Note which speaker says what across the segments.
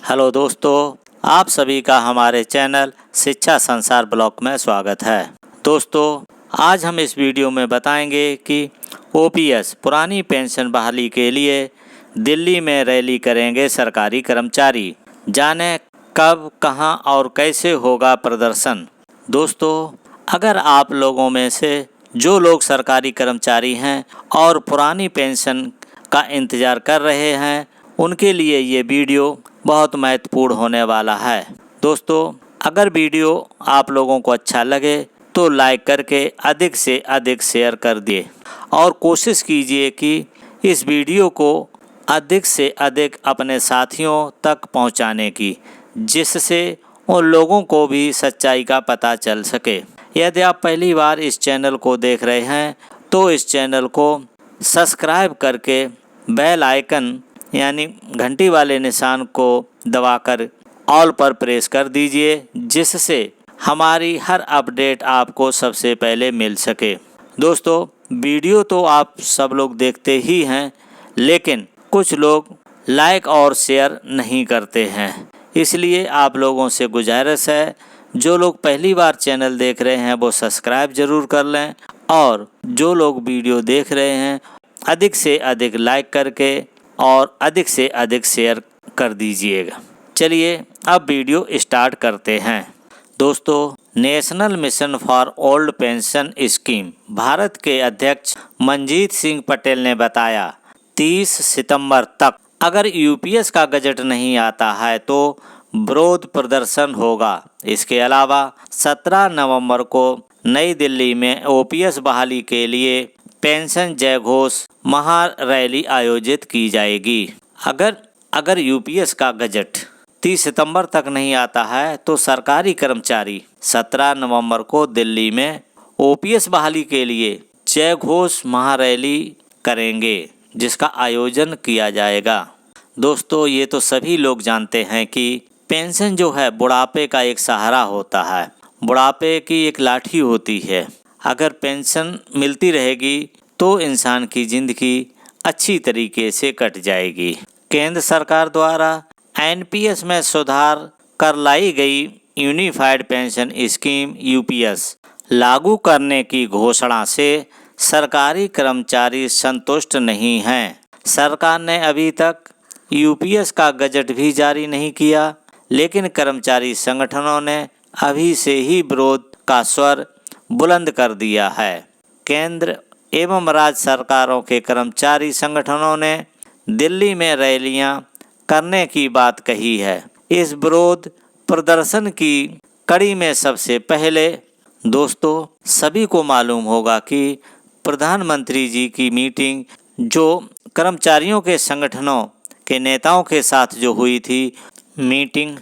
Speaker 1: Hello दोस्तों, आप सभी का हमारे चैनल शिक्षा संसार ब्लॉग में स्वागत है। दोस्तों, आज हम इस वीडियो में बताएंगे कि ओपीएस पुरानी पेंशन बहाली के लिए दिल्ली में रैली करेंगे सरकारी कर्मचारी। जाने कब, कहां और कैसे होगा प्रदर्शन। दोस्तों, अगर आप लोगों में से जो लोग सरकारी कर्मचारी हैं और पुरानी पेंशन का इंतज़ार कर रहे हैं, उनके लिए ये वीडियो बहुत महत्वपूर्ण होने वाला है। दोस्तों, अगर वीडियो आप लोगों को अच्छा लगे तो लाइक करके अधिक से अधिक शेयर कर दिए और कोशिश कीजिए कि इस वीडियो को अधिक से अधिक अपने साथियों तक पहुंचाने की, जिससे उन लोगों को भी सच्चाई का पता चल सके। यदि आप पहली बार इस चैनल को देख रहे हैं तो इस चैनल को सब्सक्राइब करके बेल आइकन यानी घंटी वाले निशान को दबाकर ऑल पर प्रेस कर दीजिए, जिससे हमारी हर अपडेट आपको सबसे पहले मिल सके। दोस्तों, वीडियो तो आप सब लोग देखते ही हैं, लेकिन कुछ लोग लाइक और शेयर नहीं करते हैं। इसलिए आप लोगों से गुजारिश है, जो लोग पहली बार चैनल देख रहे हैं वो सब्सक्राइब ज़रूर कर लें और जो लोग वीडियो देख रहे हैं अधिक से अधिक लाइक करके और अधिक से अधिक शेयर कर दीजिएगा। चलिए अब वीडियो स्टार्ट करते हैं। दोस्तों, national mission for old pension scheme Bharat के अध्यक्ष मनजीत सिंह पटेल ने बताया 30 सितंबर तक अगर यूपीएस का गजट नहीं आता है तो विरोध प्रदर्शन होगा। इसके अलावा 17 नवंबर को नई दिल्ली में ओपीएस बहाली के लिए पेंशन जय घोष महारैली आयोजित की जाएगी। अगर यूपीएस का गजट 30 सितंबर तक नहीं आता है तो सरकारी कर्मचारी 17 नवंबर को दिल्ली में ओपीएस बहाली के लिए जय घोष महारैली करेंगे, जिसका आयोजन किया जाएगा। दोस्तों, ये तो सभी लोग जानते हैं कि पेंशन जो है बुढ़ापे का एक सहारा होता है, बुढ़ापे की एक लाठी होती है। अगर पेंशन मिलती रहेगी तो इंसान की ज़िंदगी अच्छी तरीके से कट जाएगी। केंद्र सरकार द्वारा एनपीएस में सुधार कर लाई गई यूनिफाइड पेंशन स्कीम यूपीएस लागू करने की घोषणा से सरकारी कर्मचारी संतुष्ट नहीं हैं। सरकार ने अभी तक यूपीएस का गजट भी जारी नहीं किया, लेकिन कर्मचारी संगठनों ने अभी से ही विरोध का स्वर बुलंद कर दिया है। केंद्र एवं राज्य सरकारों के कर्मचारी संगठनों ने दिल्ली में रैलियां करने की बात कही है। इस विरोध प्रदर्शन की कड़ी में सबसे पहले दोस्तों सभी को मालूम होगा कि प्रधानमंत्री जी की मीटिंग जो कर्मचारियों के संगठनों के नेताओं के साथ जो हुई थी मीटिंग,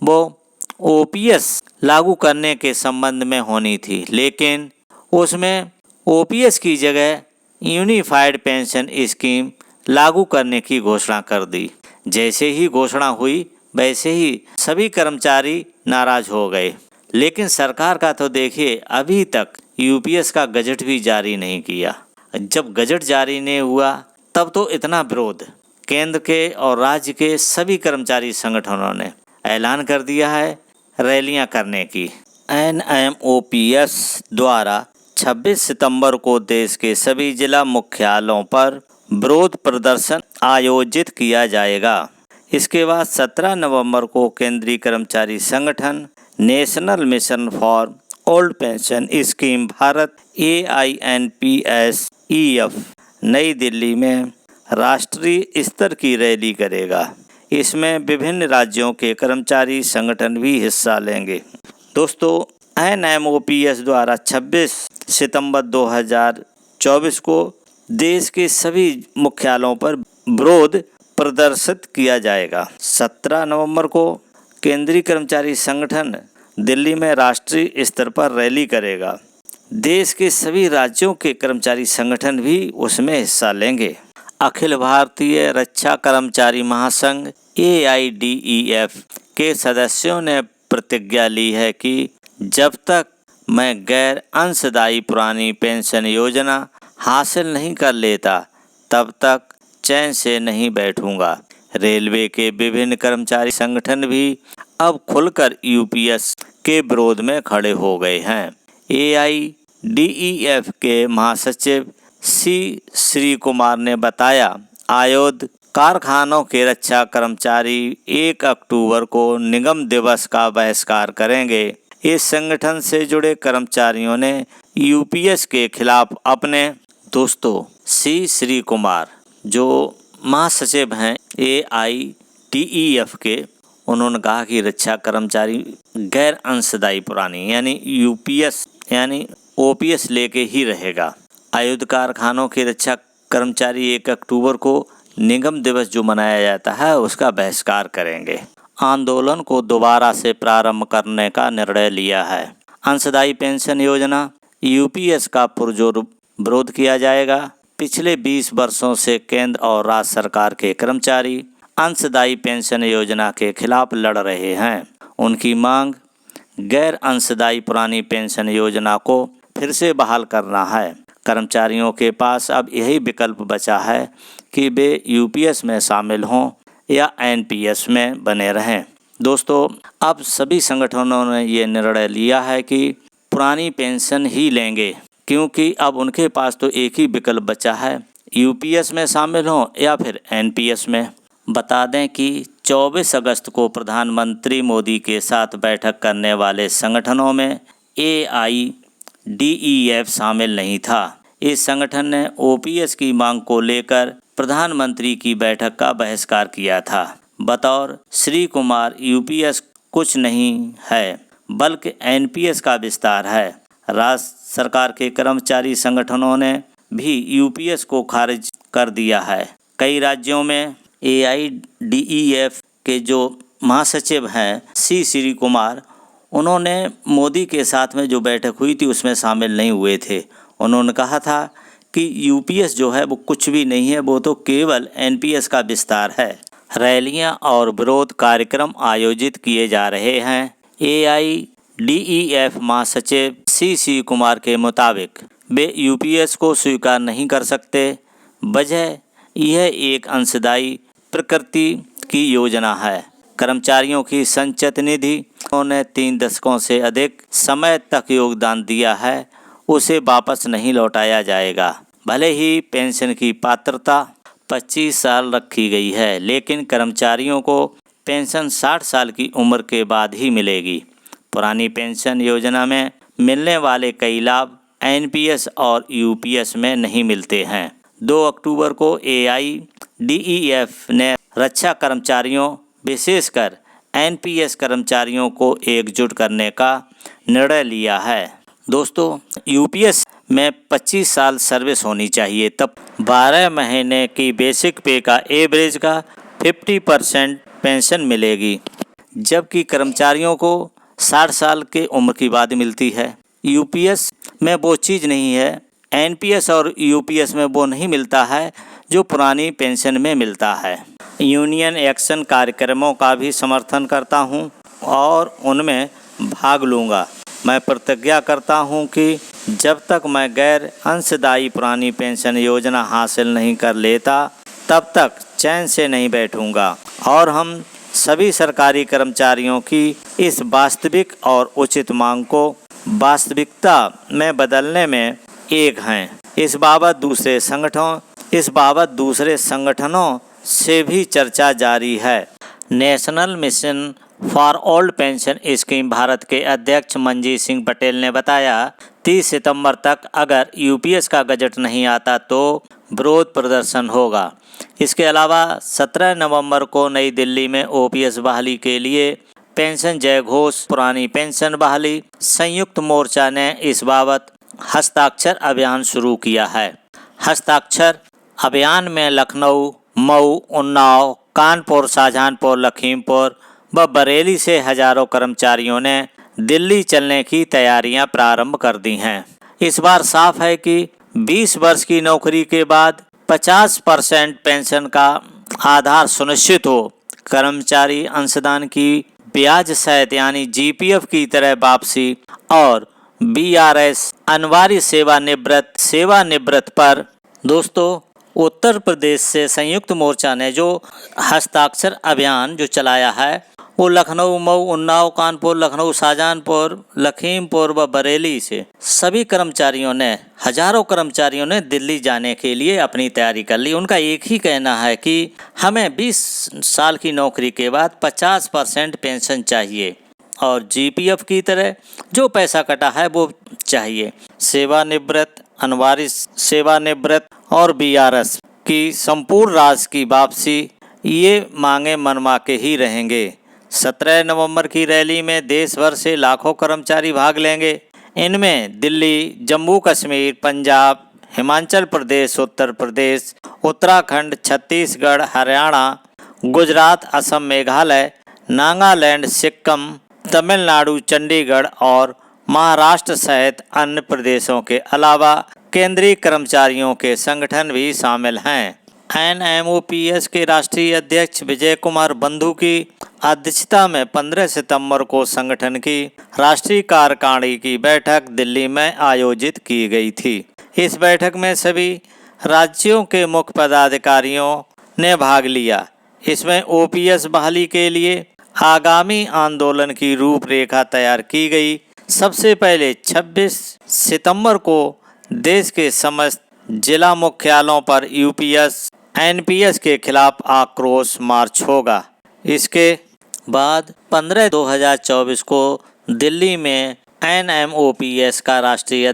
Speaker 1: वो ओपीएस लागू करने के संबंध में होनी थी, लेकिन उसमें ओपीएस की जगह यूनिफाइड पेंशन स्कीम लागू करने की घोषणा कर दी। जैसे ही घोषणा हुई वैसे ही सभी कर्मचारी नाराज हो गए। लेकिन सरकार का तो देखिए अभी तक यूपीएस का गजट भी जारी नहीं किया। जब गजट जारी नहीं हुआ तब तो इतना विरोध केंद्र के और राज्य के सभी कर्मचारी संगठनों ने ऐलान कर दिया है रैलियां करने की। एनएमओपीएस द्वारा 26 सितंबर को देश के सभी जिला मुख्यालयों पर विरोध प्रदर्शन आयोजित किया जाएगा। इसके बाद 17 नवंबर को केंद्रीय कर्मचारी संगठन national mission for old pension scheme Bharat AINPSEF नई दिल्ली में राष्ट्रीय स्तर की रैली करेगा। इसमें विभिन्न राज्यों के कर्मचारी संगठन भी हिस्सा लेंगे। दोस्तों, एनएमओपीएस द्वारा 26 सितंबर 2024 को देश के सभी मुख्यालयों पर विरोध प्रदर्शित किया जाएगा। 17 नवंबर को केंद्रीय कर्मचारी संगठन दिल्ली में राष्ट्रीय स्तर पर रैली करेगा। देश के सभी राज्यों के कर्मचारी संगठन भी उसमें हिस्सा लेंगे। अखिल भारतीय रक्षा कर्मचारी महासंघ AIDEF के सदस्यों ने प्रतिज्ञा ली है कि जब तक मैं गैर अंशदायी पुरानी पेंशन योजना हासिल नहीं कर लेता तब तक चैन से नहीं बैठूंगा। रेलवे के विभिन्न कर्मचारी संगठन भी अब खुलकर यूपीएस के विरोध में खड़े हो गए हैं। एआईडीईएफ के महासचिव सी श्री कुमार ने बताया, आयुध कारखानों के रक्षा कर्मचारी 1 अक्टूबर को निगम दिवस का बहिष्कार करेंगे। इस संगठन से जुड़े कर्मचारियों ने यूपीएस के खिलाफ अपने दोस्तों सी श्री कुमार जो महासचिव हैं एआईडीईएफ के, उन्होंने कहा कि रक्षा कर्मचारी गैर अंशदायी पुरानी यानी यूपीएस यानी ओपीएस लेके ही रहेगा। आयुध कारखानों के रक्षा कर्मचारी 1 अक्टूबर को निगम दिवस जो मनाया जाता है उसका बहिष्कार करेंगे। आंदोलन को दोबारा से प्रारंभ करने का निर्णय लिया है। अंशदायी पेंशन योजना यूपीएस का पुरजोर विरोध किया जाएगा। पिछले 20 वर्षों से केंद्र और राज्य सरकार के कर्मचारी अंशदायी पेंशन योजना के खिलाफ लड़ रहे हैं। उनकी मांग गैर अंशदायी पुरानी पेंशन योजना को फिर से बहाल करना है। कर्मचारियों के पास अब यही विकल्प बचा है कि वे यूपीएस में शामिल हों या एनपीएस में बने रहें। दोस्तों, अब सभी संगठनों ने ये निर्णय लिया है कि पुरानी पेंशन ही लेंगे, क्योंकि अब उनके पास तो एक ही विकल्प बचा है, यूपीएस में शामिल हों या फिर एनपीएस में। बता दें कि 24 अगस्त को प्रधानमंत्री मोदी के साथ बैठक करने वाले संगठनों में एआईडीईएफ शामिल नहीं था। इस संगठन ने ओपीएस की मांग को लेकर प्रधानमंत्री की बैठक का बहिष्कार किया था। बतौर श्री कुमार, यूपीएस कुछ नहीं है बल्कि एनपीएस का विस्तार है। राज्य सरकार के कर्मचारी संगठनों ने भी यूपीएस को खारिज कर दिया है। कई राज्यों में एआईडीईएफ के जो महासचिव हैं सी श्री कुमार, उन्होंने मोदी के साथ में जो बैठक हुई थी उसमें शामिल नहीं हुए थे। उन्होंने कहा था कि यूपीएस जो है वो कुछ भी नहीं है, वो तो केवल एनपीएस का विस्तार है। रैलियां और विरोध कार्यक्रम आयोजित किए जा रहे हैं। एआईडीईएफ महासचिव सी श्री कुमार के मुताबिक वे यूपीएस को स्वीकार नहीं कर सकते। वजह यह एक अंशदायी प्रकृति की योजना है। कर्मचारियों की संचित निधि उन्होंने 3 दशकों से अधिक समय तक योगदान दिया है, उसे वापस नहीं लौटाया जाएगा। भले ही पेंशन की पात्रता 25 साल रखी गई है, लेकिन कर्मचारियों को पेंशन 60 साल की उम्र के बाद ही मिलेगी। पुरानी पेंशन योजना में मिलने वाले कई लाभ एनपीएस और यूपीएस में नहीं मिलते हैं। 2 अक्टूबर को एआईडीईएफ ने रक्षा कर्मचारियों, विशेषकर एनपीएस कर्मचारियों को एकजुट करने का निर्णय लिया है। दोस्तों, यूपीएस में 25 साल सर्विस होनी चाहिए, तब 12 महीने की बेसिक पे का एवरेज का 50% पेंशन मिलेगी, जबकि कर्मचारियों को 60 साल के उम्र की बाद मिलती है। यूपीएस में वो चीज़ नहीं है, एनपीएस और यूपीएस में वो नहीं मिलता है जो पुरानी पेंशन में मिलता है। यूनियन एक्शन कार्यक्रमों का भी समर्थन करता हूं और उनमें भाग लूँगा। मैं प्रतिज्ञा करता हूं कि जब तक मैं गैर अंशदायी पुरानी पेंशन योजना हासिल नहीं कर लेता, तब तक चैन से नहीं बैठूंगा और हम सभी सरकारी कर्मचारियों की इस वास्तविक और उचित मांग को वास्तविकता में बदलने में एक हैं। इस बाबत दूसरे संगठनों से भी चर्चा जारी है। National mission for old pension scheme Bharat के अध्यक्ष मंजीत सिंह पटेल ने बताया, 30 सितंबर तक अगर यूपीएस का गजट नहीं आता तो विरोध प्रदर्शन होगा। इसके अलावा 17 नवंबर को नई दिल्ली में ओपीएस बहाली के लिए पेंशन जय घोष, पुरानी पेंशन बहाली संयुक्त मोर्चा ने इस बाबत हस्ताक्षर अभियान शुरू किया है। हस्ताक्षर अभियान में लखनऊ, मऊ, उन्नाव, कानपुर, शाहजहांपुर, लखीमपुर व बरेली से हजारों कर्मचारियों ने दिल्ली चलने की तैयारियां प्रारंभ कर दी हैं। इस बार साफ है कि 20 वर्ष की नौकरी के बाद 50% पेंशन का आधार सुनिश्चित हो। कर्मचारी अंशदान की ब्याज सहित यानी जीपीएफ की तरह वापसी और बीआरएस अनिवार्य सेवानिवृत्त पर दोस्तों उत्तर प्रदेश से संयुक्त मोर्चा ने जो हस्ताक्षर अभियान जो चलाया है वो लखनऊ, मऊ, उन्नाव, कानपुर, लखनऊ, शाहजहांपुर, लखीमपुर व बरेली से सभी कर्मचारियों ने, हजारों कर्मचारियों ने दिल्ली जाने के लिए अपनी तैयारी कर ली। उनका एक ही कहना है कि हमें 20 साल की नौकरी के बाद 50% पेंशन चाहिए और जीपीएफ की तरह जो पैसा कटा है वो चाहिए। सेवानिवृत्त, अनिवार्य सेवानिवृत्त और बीआरएस की संपूर्ण राशि की वापसी, ये मांगे मनवा के ही रहेंगे। 17 नवंबर की रैली में देश भर से लाखों कर्मचारी भाग लेंगे। इनमें दिल्ली, जम्मू कश्मीर, पंजाब, हिमाचल प्रदेश, उत्तर प्रदेश, उत्तराखंड, छत्तीसगढ़, हरियाणा, गुजरात, असम, मेघालय, नागालैंड, सिक्किम, तमिलनाडु, चंडीगढ़ और महाराष्ट्र सहित अन्य प्रदेशों के अलावा केंद्रीय कर्मचारियों के संगठन भी शामिल हैं। एनएमओपीएस के राष्ट्रीय अध्यक्ष विजय कुमार बंधु की अध्यक्षता में 15 सितंबर को संगठन की राष्ट्रीय कार्यकारिणी की बैठक दिल्ली में आयोजित की गई थी। इस बैठक में सभी राज्यों के मुख्य पदाधिकारियों ने भाग लिया। इसमें ओपीएस बहाली के लिए आगामी आंदोलन की रूपरेखा तैयार की गई। सबसे पहले 26 सितंबर को देश के समस्त जिला मुख्यालयों पर यूपीएस एनपीएस के खिलाफ आक्रोश मार्च होगा। इसके बाद 15/2024 को दिल्ली में एनएमओपीएस का राष्ट्रीय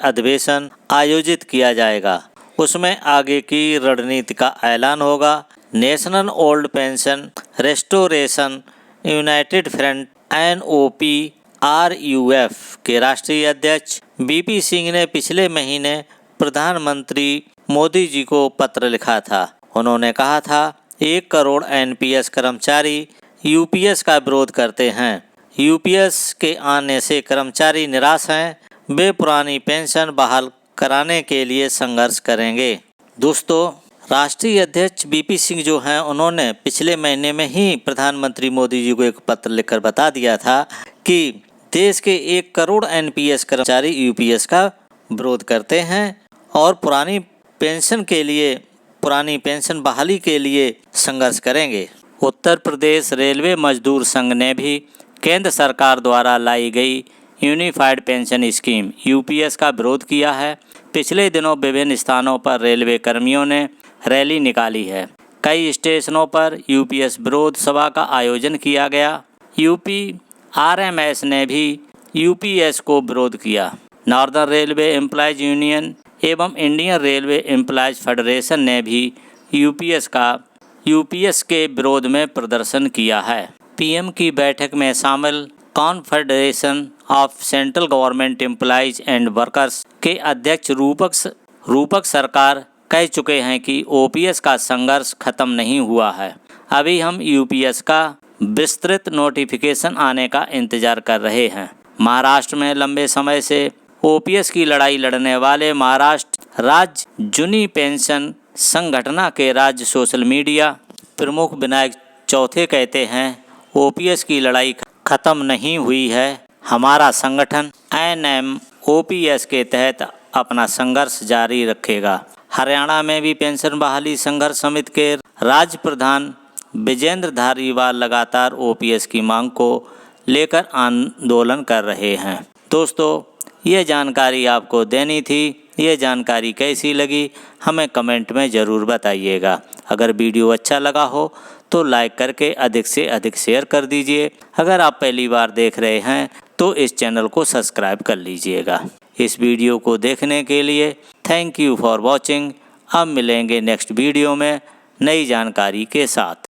Speaker 1: अधिवेशन आयोजित किया जाएगा। उसमें आगे की रणनीति का ऐलान होगा। National old pension restoration United front NOPRUF के राष्ट्रीय अध्यक्ष बीपी सिंह ने पिछले महीने प्रधानमंत्री मोदी जी को पत्र लिखा था। उन्होंने कहा था 1 करोड़ एनपीएस कर्मचारी यूपीएस का विरोध करते हैं। यूपीएस के आने से कर्मचारी निराश हैं। वे पुरानी पेंशन बहाल कराने के लिए संघर्ष करेंगे। दोस्तों, राष्ट्रीय अध्यक्ष बीपी सिंह जो हैं, उन्होंने पिछले महीने में ही प्रधानमंत्री मोदी जी को एक पत्र लिखकर बता दिया था कि देश के 1 करोड़ एनपीएस कर्मचारी यूपीएस का विरोध करते हैं और पुरानी पेंशन बहाली के लिए संघर्ष करेंगे। उत्तर प्रदेश रेलवे मजदूर संघ ने भी केंद्र सरकार द्वारा लाई गई यूनिफाइड पेंशन स्कीम यूपीएस का विरोध किया है। पिछले दिनों विभिन्न स्थानों पर रेलवे कर्मियों ने रैली निकाली है। कई स्टेशनों पर यूपीएस विरोध सभा का आयोजन किया गया। यूपी आरएमएस ने भी यूपीएस को विरोध किया। नॉर्दर्न रेलवे एम्प्लॉयज यूनियन एवं इंडियन रेलवे एम्प्लॉयज फेडरेशन ने भी यूपीएस के विरोध में प्रदर्शन किया है। पीएम की बैठक में शामिल confederation of central government employees and workers के अध्यक्ष रूपक सरकार कह चुके हैं कि ओपीएस का संघर्ष खत्म नहीं हुआ है। अभी हम यूपीएस का विस्तृत नोटिफिकेशन आने का इंतजार कर रहे हैं। महाराष्ट्र में लंबे समय से ओपीएस की लड़ाई लड़ने वाले महाराष्ट्र राज्य जूनी पेंशन संगठन के राज्य सोशल मीडिया प्रमुख विनायक चौथे कहते हैं, ओपीएस की लड़ाई खत्म नहीं हुई है। हमारा संगठन एनएमओपीएस के तहत अपना संघर्ष जारी रखेगा। हरियाणा में भी पेंशन बहाली संघर्ष समिति के राज्य प्रधान विजेंद्र धारीवाल लगातार ओपीएस की मांग को लेकर आंदोलन कर रहे हैं। दोस्तों, ये जानकारी आपको देनी थी। ये जानकारी कैसी लगी हमें कमेंट में ज़रूर बताइएगा। अगर वीडियो अच्छा लगा हो तो लाइक करके अधिक से अधिक शेयर कर दीजिए। अगर आप पहली बार देख रहे हैं तो इस चैनल को सब्सक्राइब कर लीजिएगा। इस वीडियो को देखने के लिए थैंक यू फॉर वॉचिंग। अब मिलेंगे नेक्स्ट वीडियो में नई जानकारी के साथ।